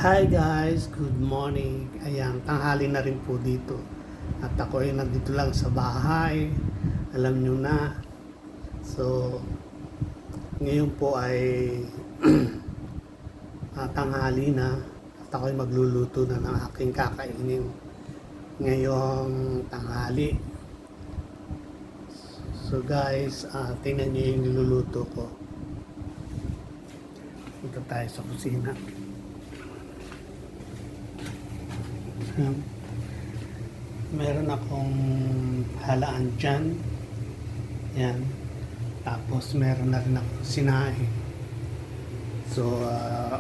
Hi guys, good morning. Ayan, tanghali na rin po dito. At ako ay nandito lang sa bahay. Alam nyo na. So, ngayon po ay tanghali na. At ako ay magluluto na ng aking kakainin ngayong tanghali. So guys, tingnan nyo yung niluluto ko. Punta tayo sa kusina. Meron akong halaan dyan. Yan. Tapos meron na rin ako sinaing. So,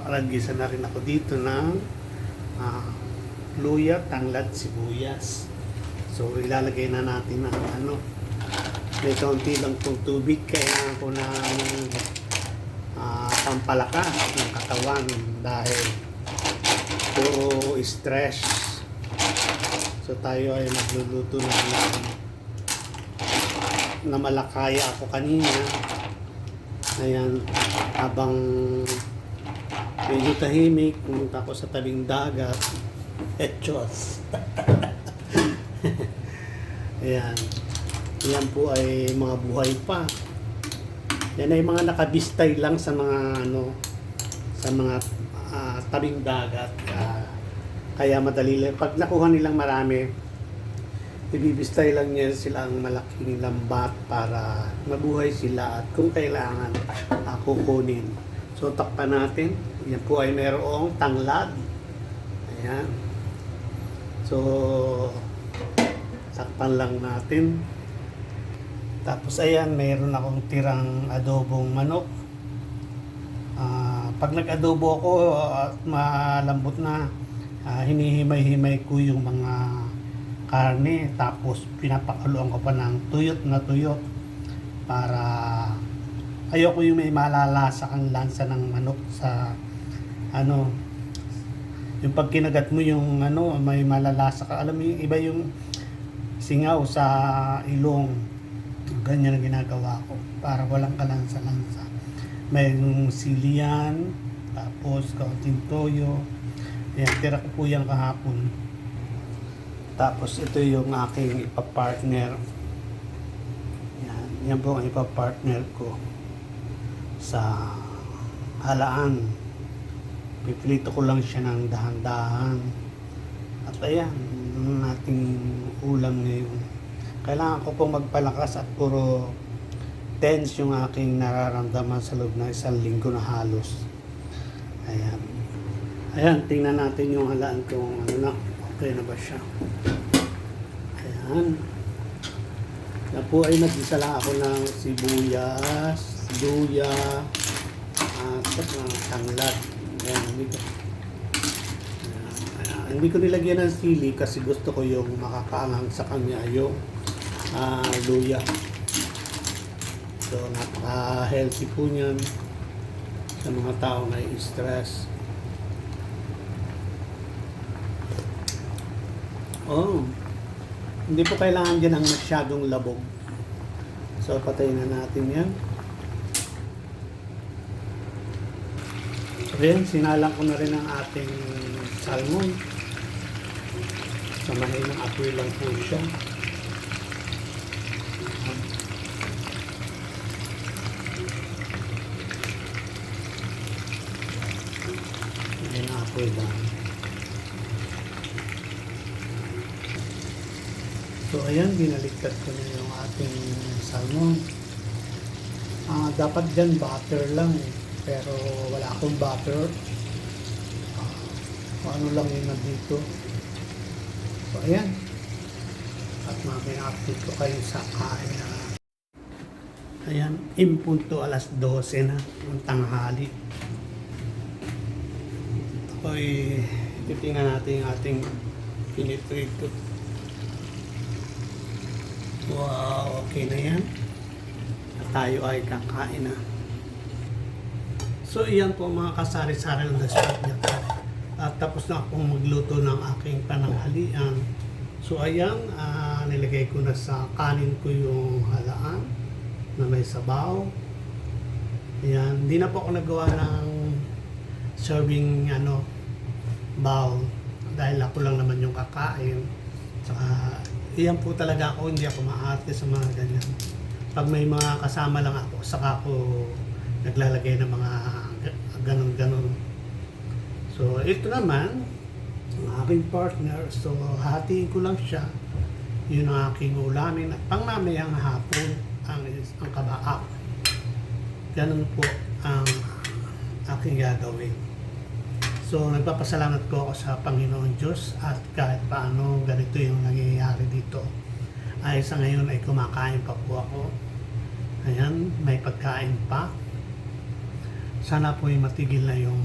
alagisa na rin ako dito ng luya, tanglad, sibuyas. So, ilalagay na natin ng may kaunti lang pong tubig. Kailangan ko ng pampalakas ng katawan dahil puro stress. So tayo ay magluluto na malakaya ako kanina. Ayan, habang medyo tahimik, pumunta ako sa tabing dagat. Etchos. Ayan. Yan po ay mga buhay pa. Yan ay mga nakabistay lang sa mga sa mga tabing dagat. Kaya madali lang. Pag nakuha nilang marami, ibibistay lang niya sila ang malaking lambat para mabuhay sila at kung kailangan kukunin. So takpan natin. Yan po ay mayroong tanglad. Ayan. So takpan lang natin. Tapos ayan, mayroon akong tirang adobong manok. Pag nag-adobo ako at malambot na, hinihimay-himay ko yung mga karne, tapos pinapakuluan ko pa ng tuyot na tuyot para ayoko yung may malalasa ang lansa ng manok sa yung pag kinagat mo yung may malalasa ka, alam mo yung iba yung singaw sa ilong. Ganyan ang ginagawa ko para walang kalansa-lansa. May silian, tapos kaunting toyo. Ayan, tira ko po yan kahapon. Tapos ito yung aking ipapartner. Yan po ang ipapartner ko sa halaan. Pipilito ko lang siya ng dahan-dahan. At ayan, ang ating ulam ngayon. Kailangan ko pong magpalakas at puro tense yung aking nararamdaman sa loob ng isang linggo na halos. Ayan. Ayan, tingnan natin yung halaan kung okay na ba siya. Ayan. Na po ay nag-isa lang ako ng sibuyas, luya, at tanglad. Ayan, hindi ko nilagyan ng sili kasi gusto ko yung makakaanghang sa kanya yung luya. So, napaka-healthy po niyan sa mga tao na stress. Hindi po kailangan dyan ang masyadong labog. So, patayin na natin yan. So, yan, sinalang ko na rin ang ating salmon. Samahin ng apoy lang po siya. Ayan ang apoy lang. So ayan, binaligtad ko na yung ating salmon. Dapat dyan butter lang pero wala akong butter. Ano lang yun nandito. So ayan. At mamaya update ko kayo sa kain na. Ayan, impunto alas 12 na ng tanghali. Ako'y titingnan natin yung ating pinitrito. Wow, okay na yan. At tayo ay kakain na. So, iyan po mga kasari-sari ng restaurant niya. At tapos na akong magluto ng aking pananghalian. So, ayan, nilagay ko na sa kanin ko yung halaan na may sabaw. Ayan, hindi na po ako nagawa ng serving bowl dahil ako lang naman yung kakain. Saka, iyan po talaga ako, hindi ako maarte sa mga ganyan. Pag may mga kasama lang ako, saka ako naglalagay ng mga ganon-ganon. So, ito naman, ang aking partner. So, hatiin ko lang siya. Yun ang aking ulamin. At pangmamayang hapon, ang kabaak. Ganun po ang aking gagawin. So, nagpapasalamat ko ako sa Panginoon Diyos at kahit paano ganito yung nangyayari dito. Ay sa ngayon ay kumakain pa po ako. Ayan, may pagkain pa. Sana po ay matigil na yung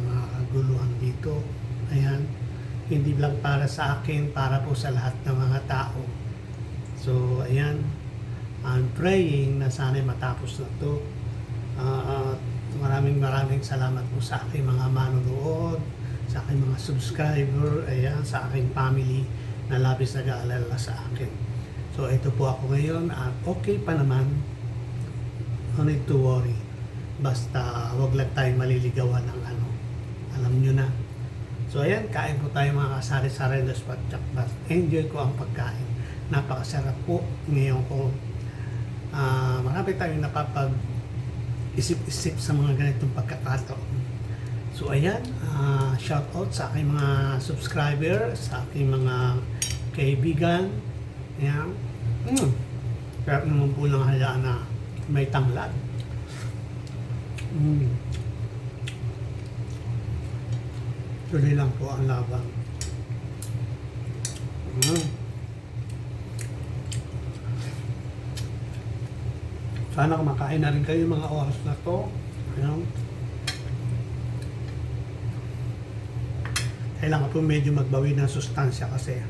guluhan dito. Ayan, hindi lang para sa akin, para po sa lahat ng mga tao. So, ayan, I'm praying na sana matapos na to. Maraming salamat po sa aking mga manonood, sa aking mga subscriber, ayan, sa aking family na labis nag-aalala sa akin. So, ito po ako ngayon at okay pa naman. No need to worry. Basta wag lang tayong maliligawan ng ano. Alam nyo na. So, ayan, kain po tayo mga kasari-sari ng Spatchakbas. Enjoy ko ang pagkain. Napakasarap po. Ngayon ko, marami tayong isip-isip sa mga ganitong pagkakataon. So ayan, shout out sa aking mga subscriber, sa aking mga kaibigan. Ayan. Kaya naman po lang hayaan na may tanglad. Tuloy lang po ang laban. Sana kumakain na rin kayo mga oras na to. Ayan. Kailangan po medyo magbawi ng sustansya kasi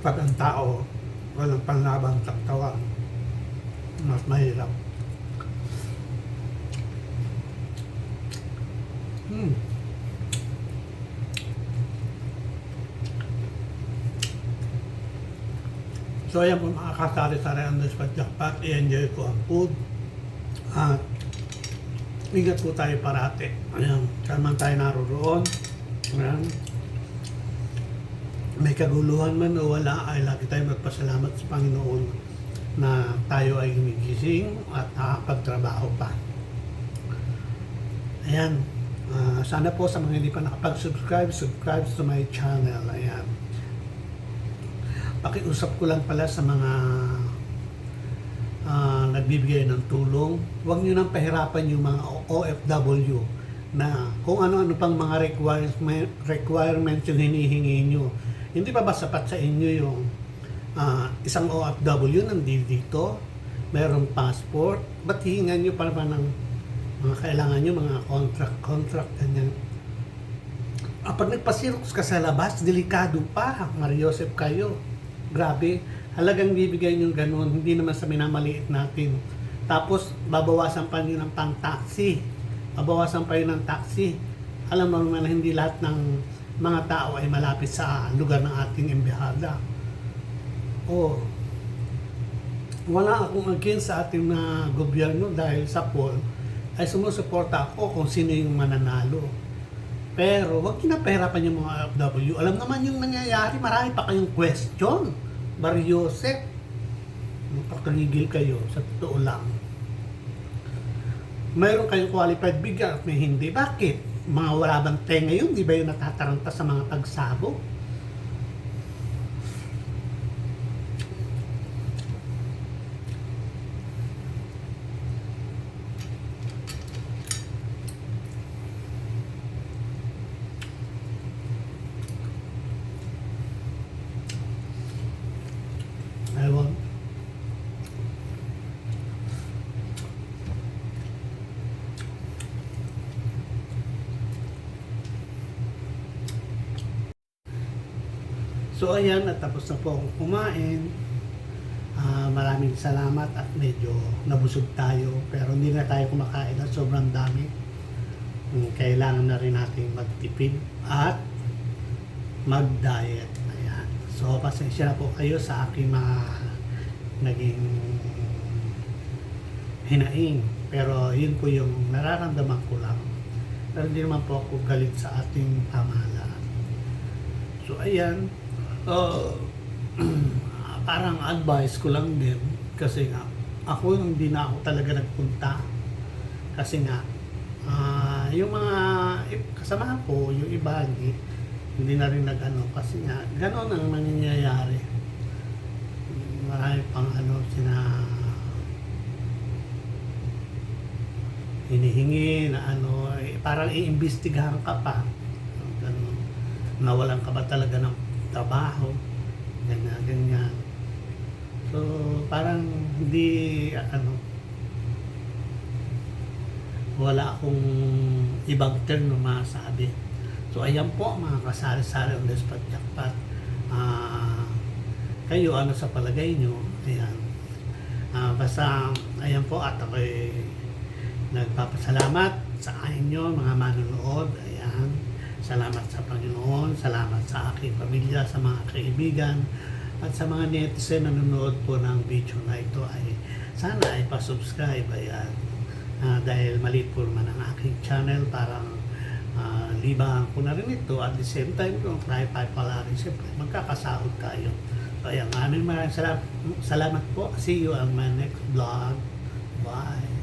pag ang tao walang panlabang taktawan, mas mahirap. So ayan po mga kasari-sari ang Spatchakbas, i-enjoy ko ang food at ingat po tayo parati. Ayan, saan man tayo naroon. Ayan. May kaguluhan man o wala, ay lagi tayo magpasalamat sa Panginoon na tayo ay gumigising at nakapagtrabaho pa. Ayan, sana po sa mga hindi pa nakapag-subscribe, subscribe to my channel. Ayan. Pakiusap ko lang pala sa mga nagbibigay ng tulong. Huwag nyo nang pahirapan yung mga OFW na kung ano-ano pang mga requirements yung hinihingi nyo. Hindi pa ba sapat sa inyo yung isang OFW nandito, mayroong passport, ba't hihingan nyo para ng mga kailangan nyo, mga contract, ganyan. Pag nagpasirox ka sa labas, delikado pa, Mariosep kayo. Grabe, halagang bibigay nyo ganun, hindi naman sa minamaliit natin. Tapos, babawasan pa nyo ng pang-taxi. Babawasan pa yun ng taxi. Alam mo naman na hindi lahat ng mga tao ay malapit sa lugar ng ating embahada. Wala akong against sa ating gobyerno dahil sa poll ay sumusuporta ako kung sino yung mananalo. Pero wag kinapahirapan yung mga OFW. Alam naman yung nangyayari, marami pa kayong question. Mariosep, magpakagigil kayo, sa totoo lang. Mayroon kayong qualified bigger at may hindi. Bakit? Mga wala bang tenga yun? Di ba yung natataranta sa mga pagsabog? Ewan. So ayan, at tapos na po akong kumain. Maraming salamat at medyo nabusog tayo pero hindi na tayo kumakain at sobrang dami. Kailangan na rin natin magtipid at mag-diet. Ayan. So pasensya na po kayo sa aking mga naging hinaing. Pero yun po yung nararamdaman ko lang. Pero hindi naman po ako galit sa ating pamahalaan. So ayan, uh, parang advice ko lang din kasi nga ako hindi na ako talaga nagpunta kasi nga yung mga kasama ko, yung iba hindi na rin nag-ano kasi nga gano'n ang nangyayari. Marami pang hinihingi na parang iimbestigahan ka pa. Ganun. Nawalan ka ba talaga ng trabaho? Ganyan, ganyan. So, parang hindi, wala akong ibang term na masabi. So, ayan po mga kasari-sari on the spot jackpot. Kayo, ano sa palagay nyo? Ayan. Basta, ayan po at ako'y nagpapasalamat sa inyo mga manonood. Ayan. Salamat sa Panginoon, salamat sa aking pamilya, sa mga kaibigan, at sa mga netizen na nanonood po ng video na ito ay sana ay pa-subscribe. Ayan. Dahil maliit po naman ang aking channel, parang libangan ko na rin ito. At the same time, kung try pala rin, siyempre magkakasahod tayo. So ayan, maraming salamat po. See you on my next vlog. Bye.